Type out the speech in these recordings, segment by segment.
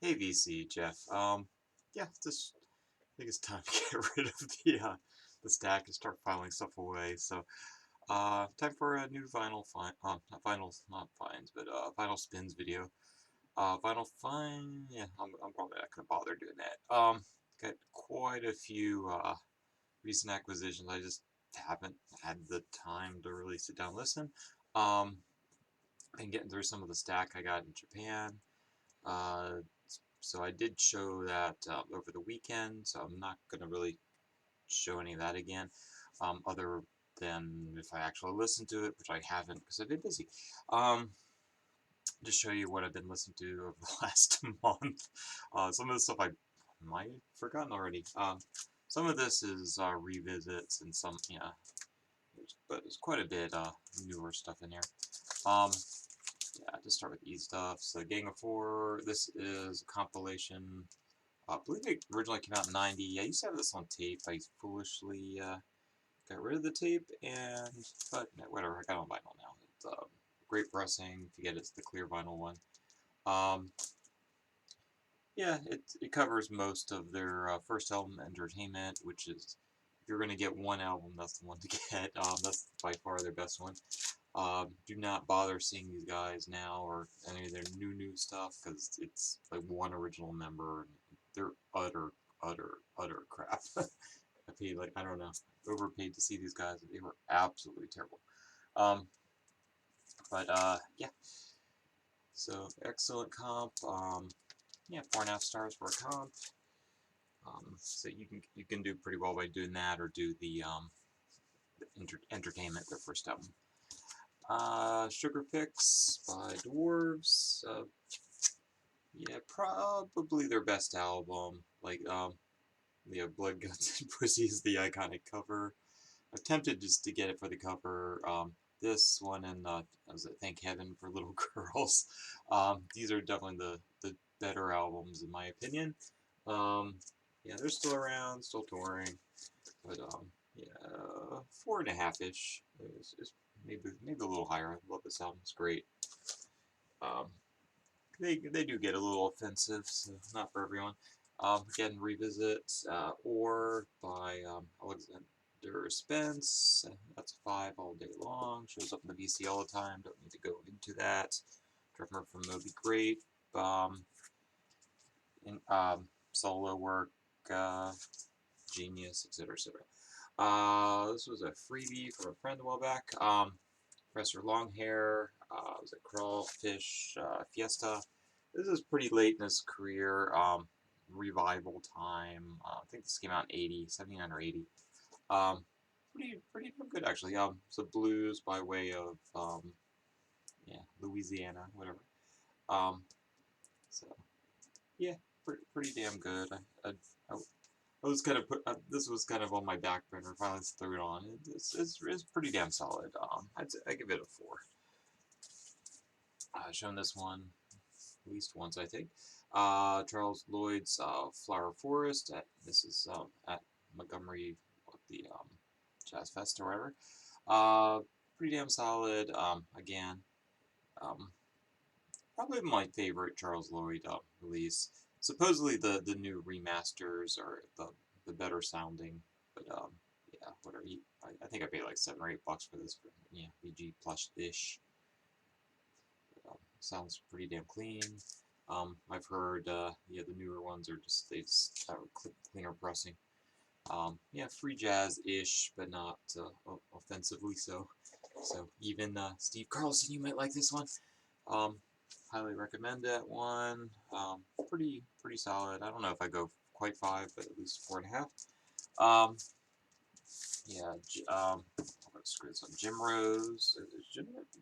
Hey VC, Jeff. Yeah, just I think it's time to get rid of the stack and start filing stuff away. So, time for a new vinyl find. Not vinyl, not finds, but vinyl spins video. Vinyl find. Yeah, I'm probably not gonna bother doing that. Got quite a few recent acquisitions. I just haven't had the time to really sit down and listen. Um, been getting through some of the stack I got in Japan. Uh, so I did show that over the weekend, so I'm not going to really show any of that again, other than if I actually listen to it, which I haven't because I've been busy. Um, just show you what I've been listening to over the last month. Some of the stuff I might have forgotten already. Some of this is revisits and some, yeah, but there's quite a bit newer stuff in here. Um, yeah, just start with E stuff. So Gang of Four, this is a compilation. I believe it originally came out in '90. I used to have this on tape. I foolishly got rid of the tape, but whatever. I got it on vinyl now. It's great pressing. If you get it's the clear vinyl one. Um, yeah, it covers most of their first album, Entertainment, which is if you're gonna get one album, that's the one to get. That's by far their best one. Do not bother seeing these guys now or any of their new stuff because it's like one original member and they're utter crap. I paid like I don't know, overpaid to see these guys. They were absolutely terrible. Um, but yeah, so excellent comp. Yeah, 4.5 stars for a comp. So you can do pretty well by doing that or do the entertainment, their first album. Sugar Picks by Dwarves. Yeah, probably their best album. Like, yeah, Blood, Guts, and Pussy is the iconic cover. I'm tempted just to get it for the cover. This one and was it Thank Heaven for Little Girls. These are definitely the better albums in my opinion. Um, yeah, they're still around, still touring, but yeah, 4.5 ish is maybe a little higher. I love this album; it's great. Um, they do get a little offensive, so not for everyone. Again, Revisit or by Alexander Spence. That's a 5 all day long. Shows up in the VC all the time. Don't need to go into that. Drummer from Moby Grape. Um, Solo work. Genius, etc., etc. This was a freebie from a friend a while back. Professor Longhair. Was it Crawfish Fiesta? This is pretty late in his career. Revival time. I think this came out in 80, 79 or 80. Um, pretty good actually. So blues by way of yeah, Louisiana, whatever. Um, so yeah, pretty damn good. I, I was kind of this was kind of on my back burner. Finally threw it on. It's pretty damn solid. I give it a 4. I've shown this one at least once, I think. Charles Lloyd's Flower Forest. This is at Montgomery, the Jazz Fest or whatever. Uh, Pretty damn solid. Again, um, probably my favorite Charles Lloyd release. Supposedly the new remasters are the better sounding, but yeah, whatever. I think I paid like $7 or $8 for this for yeah VG plus ish. Sounds pretty damn clean. I've heard yeah the newer ones are just have cleaner pressing. Yeah, free jazz ish, but not offensively so. So even Steve Carlson, you might like this one. Um, Highly recommend that one. Pretty solid. I don't know if I go quite 5, but at least 4.5. Um, yeah. Screw this up. Jim Rose. It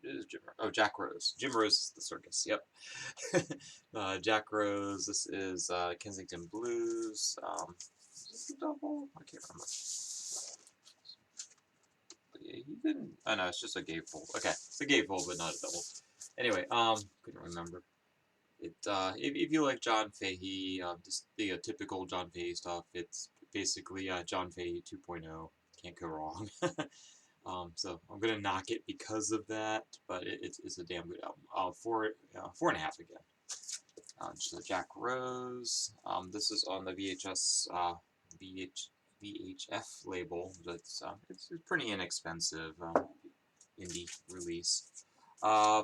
is Jim. Oh, Jack Rose. Jim Rose is the circus. Yep. Jack Rose. This is Kensington Blues. Is this a double? I can't remember. But yeah, he didn't. Oh no, it's just a gatefold. Okay, it's a gatefold, but not a double. Anyway, couldn't remember. If you like John Fahey, just the typical John Fahey stuff, it's basically John Fahey 2.0. Can't go wrong. So I'm gonna knock it because of that, but it's a damn good album. 4.5 again. So Jack Rose. This is on the VHF label. That's it's pretty inexpensive indie release.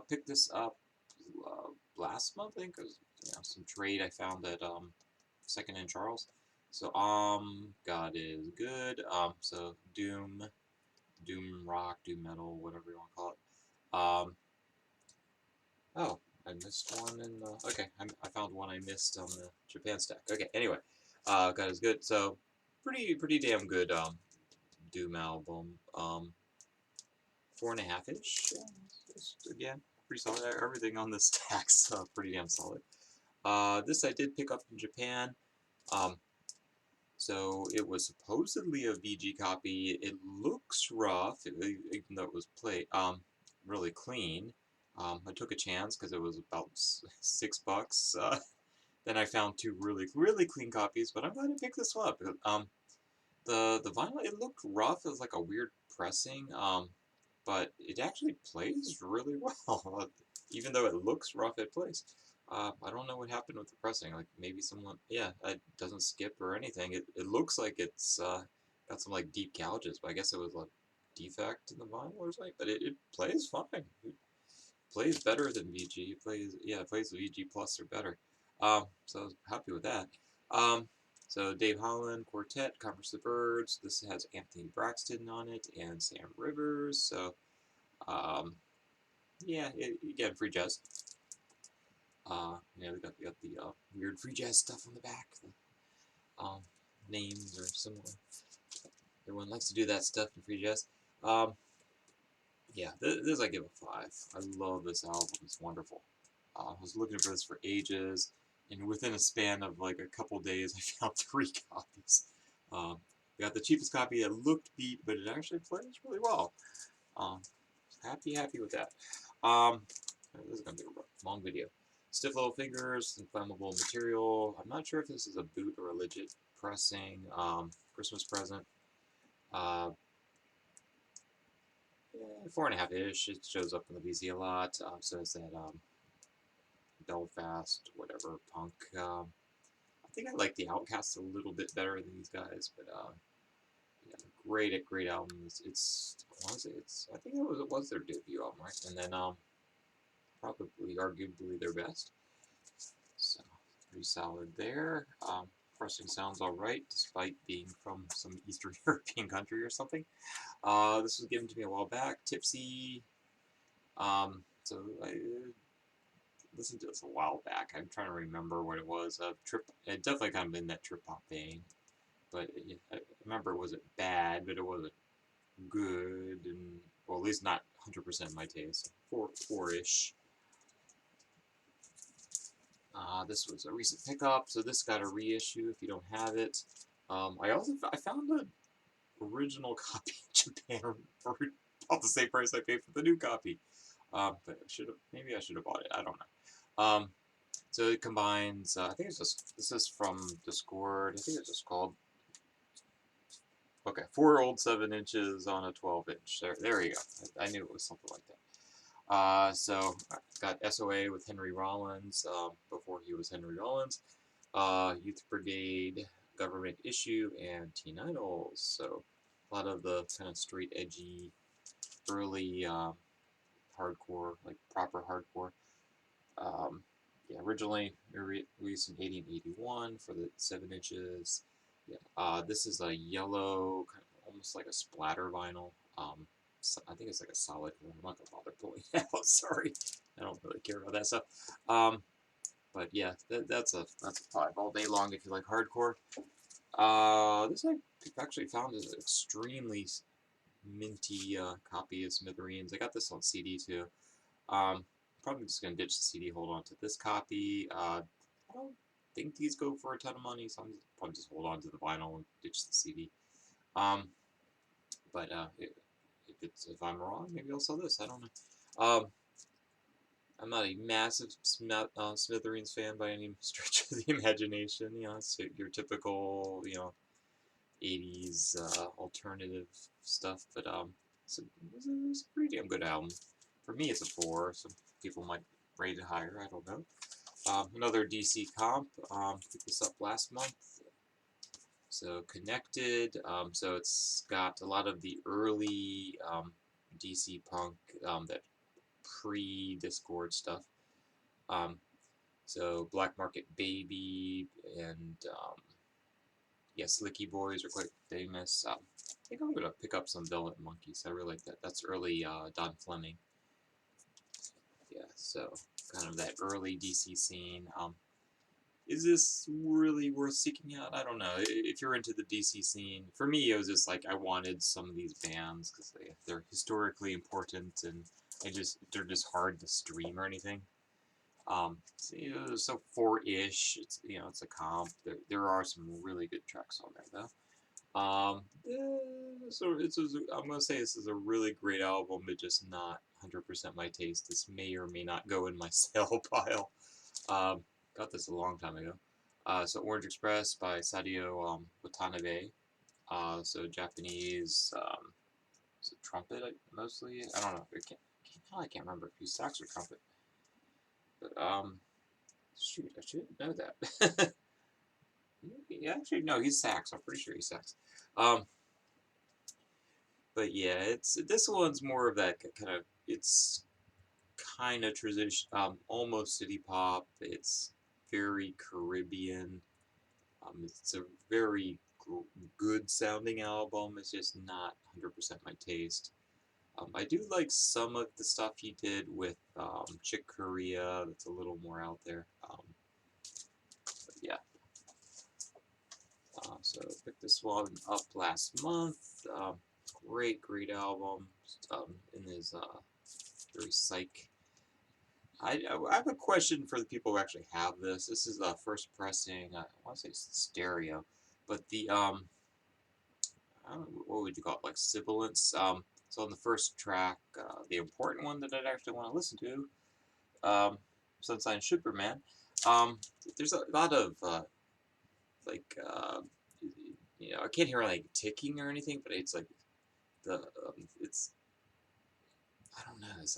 Picked this up last month, I think. It was, some trade I found at Second and Charles. So God is good. So Doom Rock, Doom Metal, whatever you want to call it. Oh, I missed one in the... Okay, I found one I missed on the Japan stack. Okay, anyway, God is good. So, pretty damn good Doom album. 4.5-ish. Again, pretty solid. Everything on this stack's pretty damn solid. This I did pick up in Japan. So it was supposedly a VG copy. It looks rough, even though it was really clean. I took a chance because it was about $6. Then I found two really clean copies, but I'm glad I picked this one up. The vinyl, it looked rough. It was like a weird pressing, but it actually plays really well. Even though it looks rough, it plays. I don't know what happened with the pressing. Like maybe someone, it doesn't skip or anything. It looks like it's got some like deep gouges, but I guess it was a defect in the vinyl or something. But it plays fine. It plays better than VG. It plays VG Plus or better. So I was happy with that. So Dave Holland Quartet, Converse the Birds. This has Anthony Braxton on it and Sam Rivers. So again, free jazz. We got the weird free jazz stuff on the back. The names are similar. Everyone likes to do that stuff in free jazz. This I give a 5. I love this album. It's wonderful. I was looking for this for ages, and within a span of like a couple days, I found 3 copies. We got the cheapest copy that looked beat, but it actually plays really well. Happy with that. This is gonna be a long video. Stiff Little Fingers, inflammable material. I'm not sure if this is a boot or a legit pressing. Christmas present. 4.5-ish. It shows up in the VZ a lot. So is that Belfast, whatever, punk. I think I like the Outcasts a little bit better than these guys, but great albums. I think it was their debut album, right? And then probably arguably their best. So pretty solid there. Pressing sounds alright, despite being from some Eastern European country or something. This was given to me a while back. Tipsy. So I listened to this a while back. I'm trying to remember what it was. It definitely kind of in that trip hop vein. But I remember it wasn't bad, but it wasn't good, and well, at least not 100% my taste. 4-ish. This was a recent pickup, so this got a reissue if you don't have it. I found an original copy in Japan for about the same price I paid for the new copy. But maybe I should have bought it. I don't know. So it combines. I think this is from Discord. I think it's just called. Okay, 4 old 7 inches on a 12-inch. There you go. I knew it was something like that. So I got SOA with Henry Rollins before he was Henry Rollins, Youth Brigade, Government Issue, and Teen Idols. So a lot of the kind of straight edgy, early hardcore, like proper hardcore. Originally released in 1981 for the 7 inches. This is a yellow, kind of almost like a splatter vinyl. So I think it's like a solid one. I'm not gonna bother pulling it out. Sorry, I don't really care about that stuff. But yeah, that's a 5 all day long if you like hardcore. This I actually found is an extremely minty copy of Smithereens. I got this on CD too. Probably just gonna ditch the CD, hold on to this copy. I don't think these go for a ton of money, so I'm probably just hold on to the vinyl and ditch the CD. But if I'm wrong, maybe I'll sell this. I don't know. I'm not a massive Smithereens fan by any stretch of the imagination. It's your typical 80s alternative stuff, but it's a pretty damn good album. For me, it's a 4. Some people might rate it higher. I don't know. Another DC comp. Picked this up last month. So Connected. So it's got a lot of the early DC Punk, that pre-Discord stuff. So Black Market Baby and yeah, Slicky Boys are quite famous. I think I'm gonna pick up some Velvet Monkeys. I really like that. That's early Don Fleming. Yeah, so kind of that early DC scene. Is this really worth seeking out? I don't know. If you're into the DC scene, for me, it was just like I wanted some of these bands because they're historically important and they're just hard to stream or anything. So 4-ish. It's a comp. There are some really good tracks on there though. I'm gonna say this is a really great album, but just not 100% my taste. This may or may not go in my sale pile. Got this a long time ago. So Orange Express by Sadio Watanabe. So Japanese, is it trumpet mostly? I don't know. I can't remember if he's sax or trumpet. But shoot, I should know that. Yeah, actually, no, he's sax. I'm pretty sure he's sax. But yeah, this one's more of that kind of, it's kind of tradition, almost city pop. It's very Caribbean. It's a very good sounding album. It's just not 100% my taste. I do like some of the stuff he did with Chick Corea. That's a little more out there. But yeah. So I picked this one up last month. Great album. In his very psych. I have a question for the people who actually have this. This is the first pressing. I want to say stereo, but the I don't know, what would you call it, like sibilance. So on the first track, the important one that I'd actually want to listen to, Sunshine Superman. There's a lot of like I can't hear like ticking or anything, but it's like it's I don't know. It's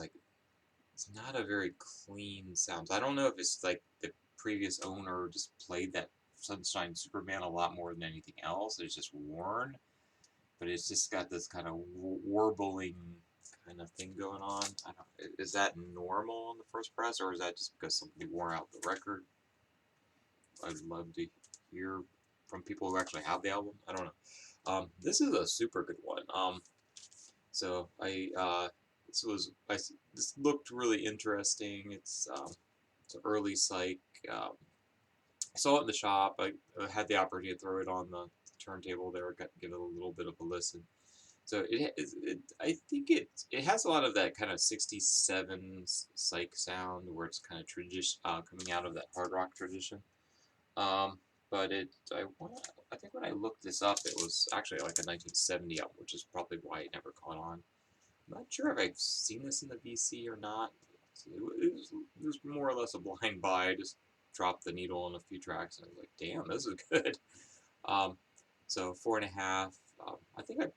not a very clean sound. I don't know if it's like the previous owner just played that Sunshine Superman a lot more than anything else. It's just worn, but it's just got this kind of warbling kind of thing going on. I don't. Is that normal on the first press, or is that just because somebody wore out the record? I'd love to hear from people who actually have the album. I don't know. This is a super good one. So this looked really interesting. It's an early psych. I saw it in the shop. I had the opportunity to throw it on the turntable there. Got to give it a little bit of a listen. So I think it has a lot of that kind of '67 psych sound where it's kind of coming out of that hard rock tradition. But I think when I looked this up, it was actually like a 1970 album, which is probably why it never caught on. I'm not sure if I've seen this in the BC or not. It was more or less a blind buy. I just dropped the needle on a few tracks and I was like, damn, this is good. So 4.5. I think I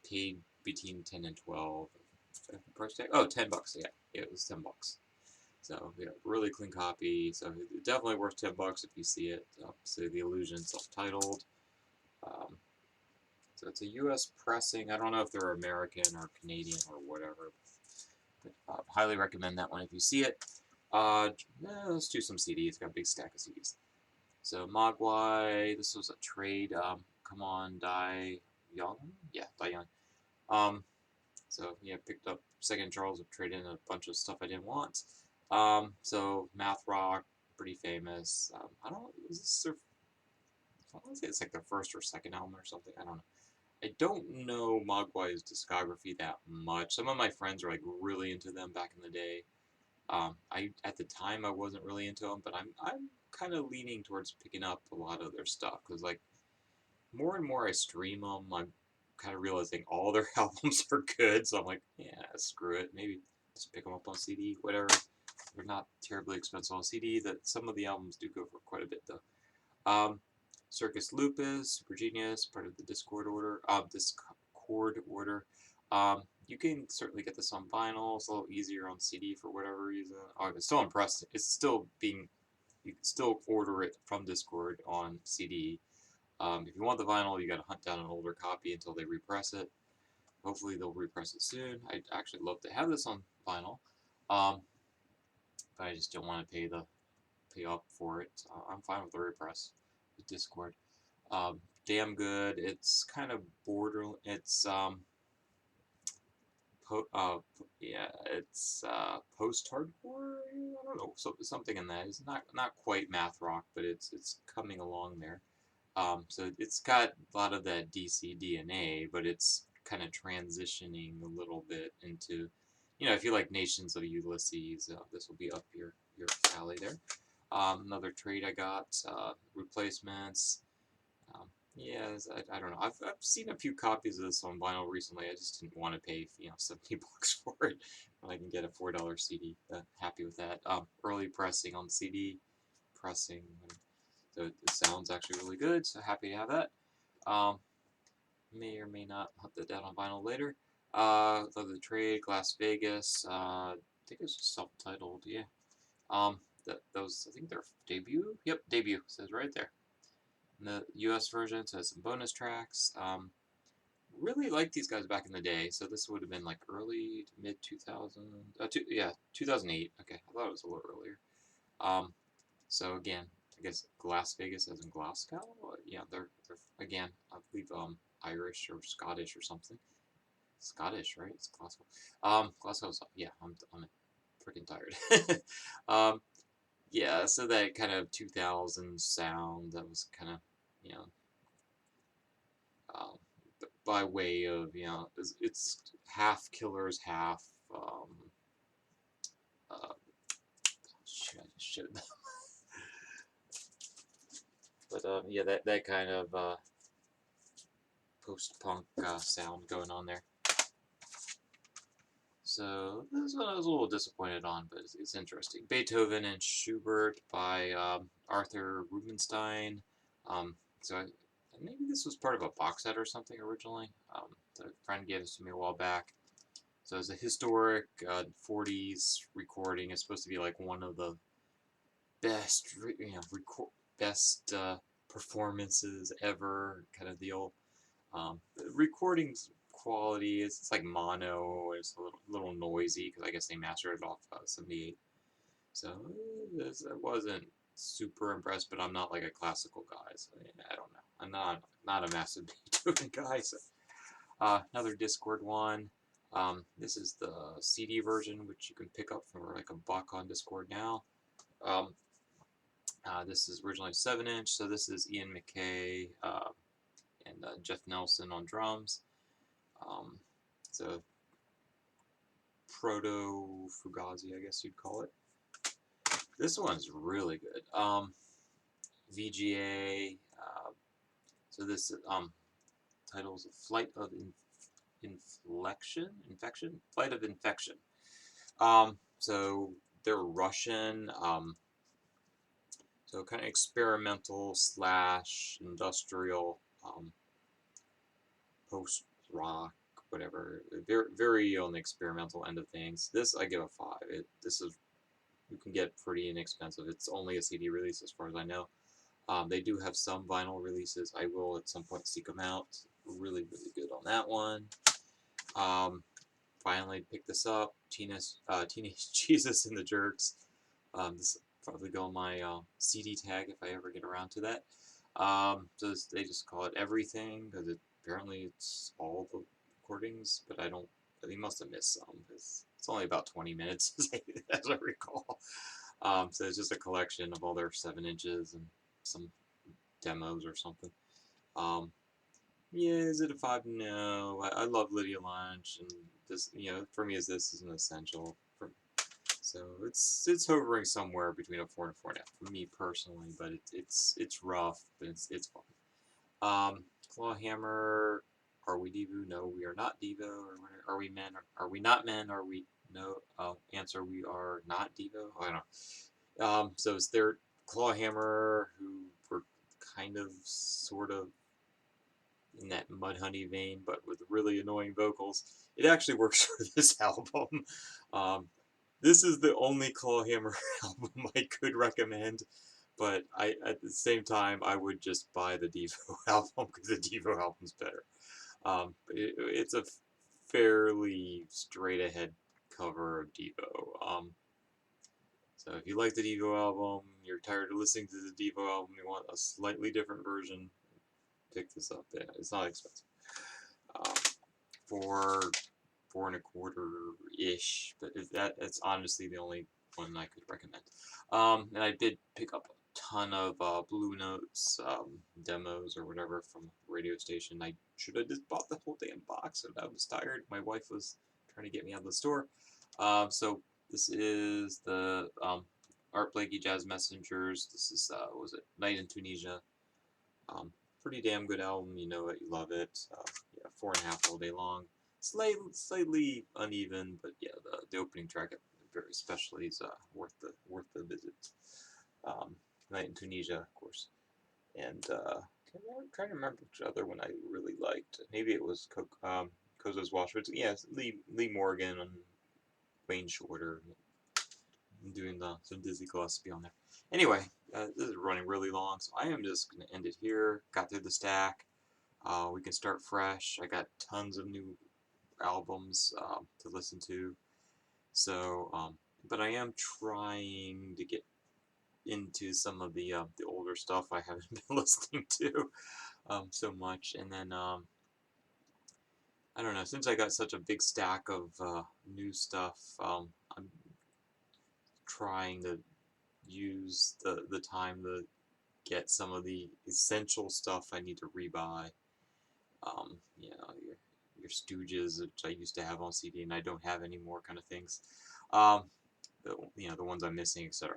paid between 10 and 12. Price tag? Oh, $10. Yeah, it was $10. So yeah, really clean copy. So definitely worth $10 if you see it. So The Illusion, self-titled. So it's a U.S. pressing. I don't know if they're American or Canadian or whatever. But highly recommend that one if you see it. Let's do some CDs. Got a big stack of CDs. So Mogwai. This was a trade. Come on, Die Young. Yeah, Die Young. So yeah, picked up Second Charles. I've traded in a bunch of stuff I didn't want. So Math Rock, pretty famous. I don't know. Is this their? I want to say it's like their first or second album or something. I don't know. I don't know Mogwai's discography that much. Some of my friends are like really into them back in the day. At the time I wasn't really into them, but I'm kind of leaning towards picking up a lot of their stuff because like more and more I stream them, I'm kind of realizing all their albums are good. So I'm like, yeah, screw it. Maybe just pick them up on CD, whatever. They're not terribly expensive on CD. That some of the albums do go for quite a bit though. Circus Lupus, Super Genius, part of the Discord order. you can certainly get this on vinyl. It's a little easier on CD for whatever reason. Oh, it's still impressed. It's still being. You can still order it from Discord on CD. If you want the vinyl, you got to hunt down an older copy until they repress it. Hopefully they'll repress it soon. I'd actually love to have this on vinyl, but I just don't want to pay up for it. I'm fine with the repress with Discord. Damn good. It's kind of border. It's yeah, it's post-hardcore. I don't know, something in that. It's not quite math rock, but it's coming along there. So it's got a lot of that DC DNA, but it's kind of transitioning a little bit into, if you like Nations of Ulysses, this will be up your alley there. Another trade I got, replacements. Um, yeah, I don't know. I've seen a few copies of this on vinyl recently. I just didn't want to pay $70 for it when I can get a $4 CD. Happy with that. Early pressing on CD, pressing. So it sounds actually really good. So happy to have that. May or may not hunt that down on vinyl later. Love the trade, Las Vegas. I think it's self-titled. Yeah. Those I think their debut. Yep, debut says right there. And the U.S. version has some bonus tracks. Really liked these guys back in the day. So this would have been like early to mid 2000. Yeah, 2008. Okay, I thought it was a little earlier. So again, I guess Las Vegas as in Glasgow. Yeah, they're again, I believe Irish or Scottish or something. Scottish, right? It's Glasgow. Glasgow's yeah. I'm freaking tired. Yeah, so that kind of 2000 sound that was kind of you know um, by way of it's half Killers, half uh, shit, I just showed them. But yeah, that kind of post-punk sound going on there. So this one I was a little disappointed on, but it's interesting. Beethoven and Schubert by Arthur Rubinstein. So maybe this was part of a box set or something originally. A friend gave this to me a while back. So it's a historic 40s recording. It's supposed to be like one of the best, best performances ever, kind of deal. The recording's quality is it's like mono. It's a little noisy because I guess they mastered it off 78. So I wasn't super impressed, but I'm not like a classical guy, so I don't know. I'm not a massive Beethoven guy. So another Discord one. This is the CD version, which you can pick up for like $1 on Discord now. This is originally 7-inch, so this is Ian MacKaye and Jeff Nelson on drums. So proto Fugazi, I guess you'd call it. This one's really good. VGA. So this title is Flight of Infection. Flight of Infection. So they're Russian. So kind of experimental / industrial, post rock, whatever. Very, very on the experimental end of things. This I give a 5. This is you can get pretty inexpensive. It's only a CD release as far as I know. They do have some vinyl releases. I will at some point seek them out. Really, really good on that one. Finally picked this up. Teenage Jesus and the Jerks. This will probably go on my CD tag if I ever get around to that. So they just call it Everything because apparently it's all the recordings, but they must have missed some because it's only about 20 minutes as I recall. So it's just a collection of all their 7 inches and some demos or something. Yeah, is it a 5? No. I love Lydia Lunch, and this, for me, this is an essential. So it's hovering somewhere between a 4 and a 4.5 for me personally, but it's rough, but it's fun. Clawhammer, are we Devo? No, we are not Devo. Or are we men? Are we not men? Are we no? Answer: we are not Devo. I don't know. So it's their Clawhammer, who were kind of, sort of in that Mudhoney vein, but with really annoying vocals. It actually works for this album. Um, this is the only Clawhammer album I could recommend, but at the same time I would just buy the Devo album because the Devo album's better. It's a fairly straight ahead cover of Devo. So if you like the Devo album, you're tired of listening to the Devo album, you want a slightly different version, pick this up. Yeah, it's not expensive. Um, for $4.25-ish, but it's honestly the only one I could recommend. And I did pick up a ton of Blue Notes demos or whatever from the radio station. I should have just bought the whole damn box, but I was tired. My wife was trying to get me out of the store. So this is the Art Blakey Jazz Messengers. This is was it Night in Tunisia? Pretty damn good album. You know it, you love it. Yeah, 4.5 all day long. Slightly uneven, but yeah, the opening track, very especially, is worth the visit. Night in Tunisia, of course, and I'm trying to remember which other one I really liked. Maybe it was Kozo's Wash, but yes, Lee Morgan and Wayne Shorter doing some Dizzy Gillespie on there. Anyway, this is running really long, so I am just going to end it here. Got through the stack. We can start fresh. I got tons of new albums to listen to. So, but I am trying to get into some of the older stuff I haven't been listening to so much. And then I don't know. Since I got such a big stack of new stuff, I'm trying to use the time to get some of the essential stuff I need to rebuy. You know, your Stooges, which I used to have on CD and I don't have anymore, kind of things. Um, you know, the ones I'm missing, etc.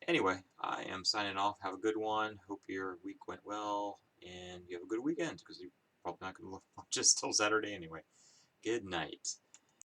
Anyway, I am signing off. Have a good one. Hope your week went well, and you have a good weekend because you're probably not going to watch this till Saturday anyway. Good night.